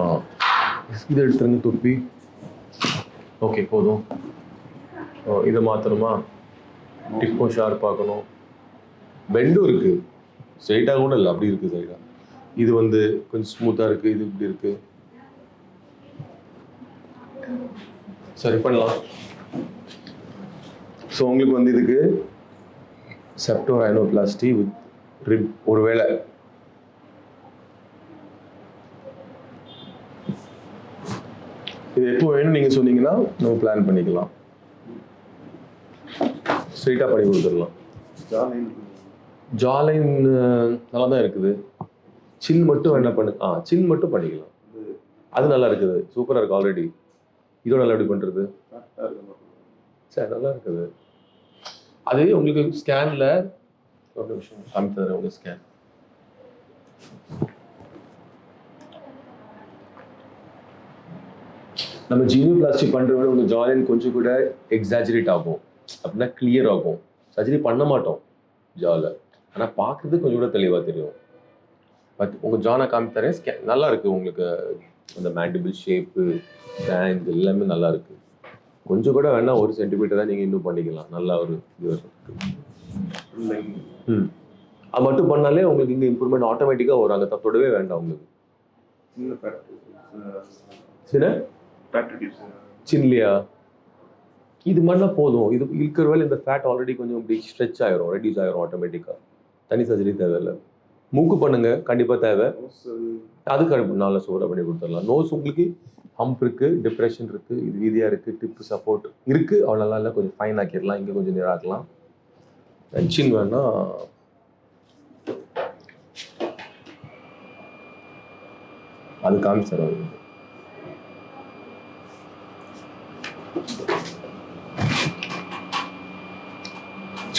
ஆ இதை எடுத்துருங்க தொப்பி. ஓகே போதும். இதை மாற்றணுமா? டிப்பும் ஷார்ப் பார்க்கணும். பெண்டும் இருக்குது, ஸ்ட்ரைட்டாக கூட இல்லை, அப்படி இருக்குது சைடாக. இது வந்து கொஞ்சம் ஸ்மூத்தாக இருக்குது, இது இப்படி இருக்குது. சரி பண்ணலாம். ஸோ உங்களுக்கு வந்து இதுக்கு செப்டோ ரைனோபிளாஸ்டி வித் ரிப் ஒருவேளை இது எப்போ வேணும் நீங்கள் சொன்னீங்கன்னா நம்ம பிளான் பண்ணிக்கலாம். ஸ்ட்ரெயிட்டாக பண்ணி கொடுத்துடலாம். ஜாலைன் நல்லா தான் இருக்குது. சின் மட்டும் என்ன பண்ணு, சின் மட்டும் பண்ணிக்கலாம். அது நல்லா இருக்குது, சூப்பராக இருக்குது ஆல்ரெடி. இதோட நல்லா எப்படி பண்ணுறது? சரி நல்லா இருக்குது. அது உங்களுக்கு ஸ்கேனில் ஒரு நிமிஷம் காமித்து தரேன். உங்கள் ஸ்கேன் நம்ம ஜீனியோபிளாஸ்டி பண்ணுற விட உங்கள் ஜாலைன் கொஞ்சம் கூட எக்ஸாஜரேட் ஆகும், அப்படின்னா கிளியர் ஆகும். சர்ஜரி பண்ண மாட்டோம் ஜாவில், ஆனால் பார்க்குறது கொஞ்சம் கூட தெளிவாக தெரியும். பட் உங்கள் ஜானை காமித்து தரேன். ஸ்கேன் நல்லா இருக்குது. உங்களுக்கு அந்த மேண்டிபிள் ஷேப்பு, பேங்க் எல்லாமே நல்லா இருக்குது. கொஞ்சம் கூட வேணா 1 சென்டிமீட்டர் தான் நீங்கள் இன்னும் பண்ணிக்கலாம். நல்லா ஒரு இது அது மட்டும் பண்ணாலே உங்களுக்கு இங்கே இம்ப்ரூவ்மெண்ட் ஆட்டோமேட்டிக்காக வரும். அங்கே தொடவே வேண்டாம் உங்களுக்கு. சின்லையா இது மாதிரினா போதும். இது இருக்கிற வேலை இந்த ஃபேட் ஆல்ரெடி கொஞ்சம் இப்படி ஸ்ட்ரெச் ஆயிரும், ரெடியூஸ் ஆயிரும் ஆட்டோமேட்டிக்காக. தனி சர்ஜரி தேவையில்லை. மூக்கு பண்ணுங்க கண்டிப்பாக தேவை. அதுக்கு நல்லா சூடாக பண்ணி கொடுத்துடலாம். நோஸ் உங்களுக்கு ஹம்ப் இருக்குது, டிப்ரெஷன் இருக்குது, இது வீதியாக இருக்குது, டிப்பு சப்போர்ட் இருக்குது, அவ்வளோ நல்லா இல்லை, கொஞ்சம் ஃபைன் ஆக்கிடலாம். இங்கே கொஞ்சம் நேராக்கலாம். சின் வேணா அது காமிச்சிடறோம்.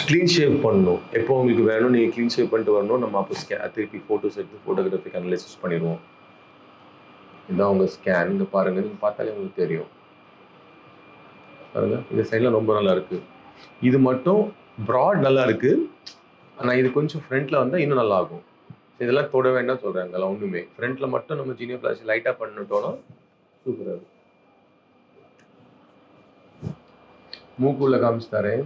க்ளீன் ஷேவ் பண்ணணும். எப்போ உங்களுக்கு வேணும் நீங்கள் க்ளீன் ஷேவ் பண்ணிட்டு வரணும். நம்ம அப்போ திருப்பி ஃபோட்டோஸ் எடுத்து ஃபோட்டோகிராஃபிக் அனலைசிஸ் பண்ணிடுவோம். இதுதான் உங்கள் ஸ்கேன். இங்கே பாருங்கள், நீங்கள் பார்த்தாலே உங்களுக்கு தெரியும். பாருங்கள், இந்த சைடில் ரொம்ப நல்லா இருக்குது. இது மட்டும் ப்ராட் நல்லா இருக்குது, ஆனால் இது கொஞ்சம் ஃப்ரண்ட்டில் வந்தால் இன்னும் நல்லா ஆகும். இதெல்லாம் தொட வேண்டாம் சொல்கிறாங்க. அதெல்லாம் ஒன்றுமே ஃப்ரண்ட்டில் மட்டும் நம்ம ஜீனியோபிளாஸ்டி லைட்டாக பண்ணிட்டோன்னா சூப்பராக இருக்கும். மூக்குள்ள காமிச்சு தரேன்.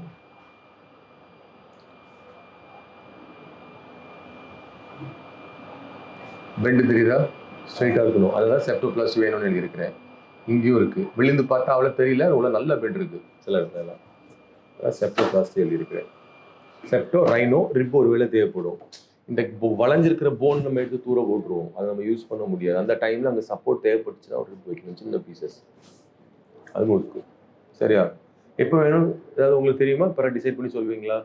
பெண்டு தெரியுதா? ஸ்ட்ரைட்டாக இருக்கணும். அதுதான் செப்டோபிளாஸ்டி வேணும்னு எழுதியிருக்கிறேன். இங்கேயும் இருக்குது. விழுந்து பார்த்தா அவ்வளோ தெரியல, அவ்வளோ நல்ல பெண்ட் இருக்குது சில இடத்துலலாம். அதான் செப்டோபிளாஸ்டி எழுதியிருக்கிறேன். செப்டோ ரைனோ ரிப் ஒரு வேளை தேவைப்படும். இந்த வளைஞ்சிருக்கிற போன் நம்ம எடுத்து தூர போட்டுருவோம், அதை நம்ம யூஸ் பண்ண முடியாது. அந்த டைமில் அங்கே சப்போர்ட் தேவைப்பட்டுச்சுன்னா ஒரு ரிப் வைக்கணும், சின்ன பீசஸ். அதுவும் இருக்குது. சரியா? எப்போ வேணும் ஏதாவது உங்களுக்கு தெரியுமா? இப்போ டிசைட் பண்ணி சொல்வீங்களா?